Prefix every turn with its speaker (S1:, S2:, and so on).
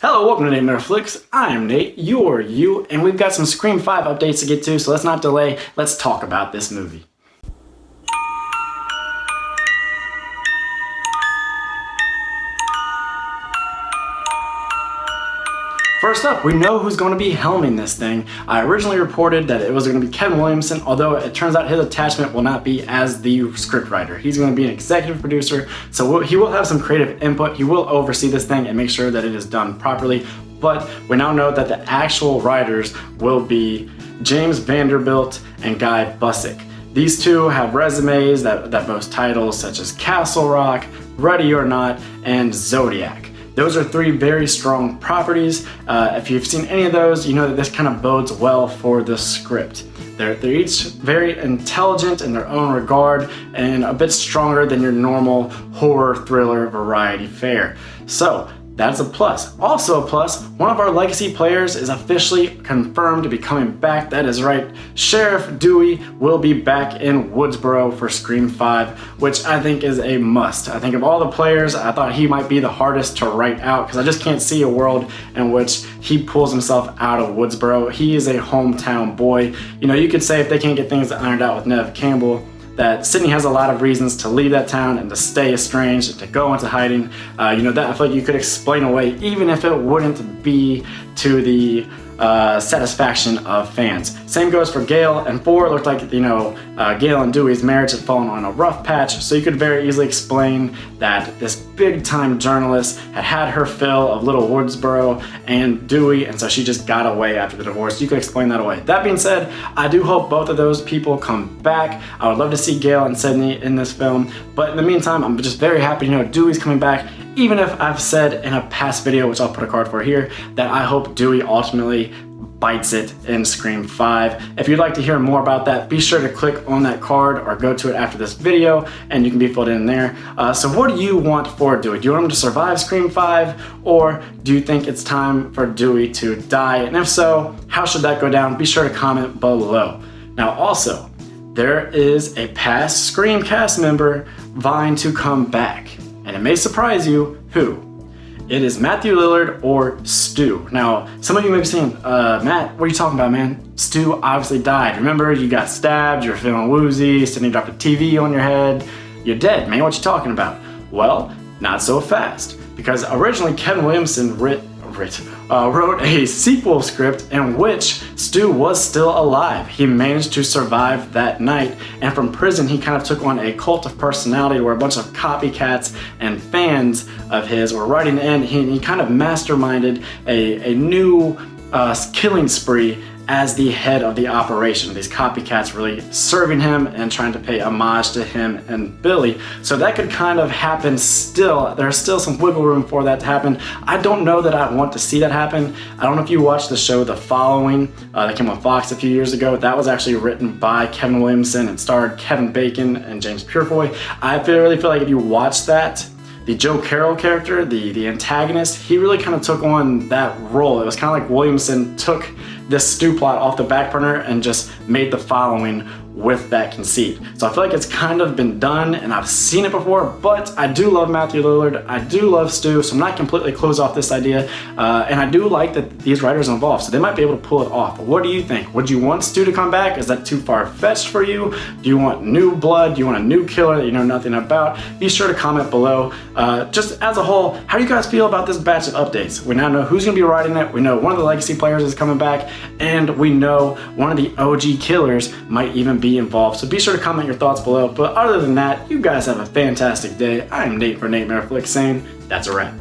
S1: Hello, welcome to Nightmare Flicks. I am Nate, you're you, and we've got some Scream 5 updates to get to, so let's not delay. Let's talk about this movie. First up, we know who's going to be helming this thing. I originally reported that it was going to be Kevin Williamson, although it turns out his attachment will not be as the scriptwriter. He's going to be an executive producer, so he will have some creative input. He will oversee this thing and make sure that it is done properly. But we now know that the actual writers will be James Vanderbilt and Guy Busick. These two have resumes that boast titles such as Castle Rock, Ready or Not, and Zodiac. Those are three very strong properties. If you've seen any of those, you know that this kind of bodes well for the script. They're each very intelligent in their own regard and a bit stronger than your normal horror thriller variety fare. So that's a plus. Also a plus, one of our legacy players is officially confirmed to be coming back. That is right, Sheriff Dewey will be back in Woodsboro for Scream 5, which I think is a must. I think of all the players, I thought he might be the hardest to write out because I just can't see a world in which he pulls himself out of Woodsboro. He is a hometown boy. You know, you could say if they can't get things ironed out with Nev Campbell, that Sydney has a lot of reasons to leave that town and to stay estranged and to go into hiding. That I feel like you could explain away even if it wouldn't be to the satisfaction of fans. Same goes for Gale and 4. It looked like, Gale and Dewey's marriage had fallen on a rough patch, so you could very easily explain that this big time journalist had her fill of little Woodsboro and Dewey, and so she just got away after the divorce. You could explain that away. That being said, I do hope both of those people come back. I would love to see Gale and Sydney in this film, but in the meantime, I'm just very happy to know Dewey's coming back, even if I've said in a past video, which I'll put a card for here, that I hope Dewey ultimately bites it in Scream 5. If you'd like to hear more about that, be sure to click on that card or go to it after this video and you can be filled in there. So what do you want for Dewey? Do you want him to survive Scream 5, or do you think it's time for Dewey to die? And if so, how should that go down? Be sure to comment below. Now also, there is a past Scream cast member vying to come back, and it may surprise you who. It is Matthew Lillard or Stu. Now, some of you may be saying, Matt, what are you talking about, man? Stu obviously died. Remember, you got stabbed, you were feeling woozy, Sydney dropped a TV on your head. You're dead, man, what you talking about? Well, not so fast, because originally Kevin Williamson wrote a sequel script in which Stu was still alive. He managed to survive that night, and from prison he kind of took on a cult of personality where a bunch of copycats and fans of his were writing in. He kind of masterminded a new killing spree as the head of the operation. These copycats really serving him and trying to pay homage to him and Billy. So that could kind of happen still. There's still some wiggle room for that to happen. I don't know that I want to see that happen. I don't know if you watched the show The Following that came on Fox a few years ago. That was actually written by Kevin Williamson and starred Kevin Bacon and James Purefoy. I really feel like if you watch that, the Joe Carroll character, the antagonist, he really kind of took on that role. It was kind of like Williamson took this Stu plot off the back burner and just made The Following with that conceit. So I feel like it's kind of been done and I've seen it before, but I do love Matthew Lillard, I do love Stu, so I'm not completely closed off this idea, and I do like that these writers are involved, so they might be able to pull it off. But what do you think? Would you want Stu to come back? Is that too far-fetched for you? Do you want new blood? Do you want a new killer that you know nothing about? Be sure to comment below. Just as a whole, how do you guys feel about this batch of updates? We now know who's going to be writing it, we know one of the legacy players is coming back, and we know one of the OG killers might even be involved. So be sure to comment your thoughts below. But other than that, you guys have a fantastic day. I am Nate for Nightmare Flicks saying that's a wrap.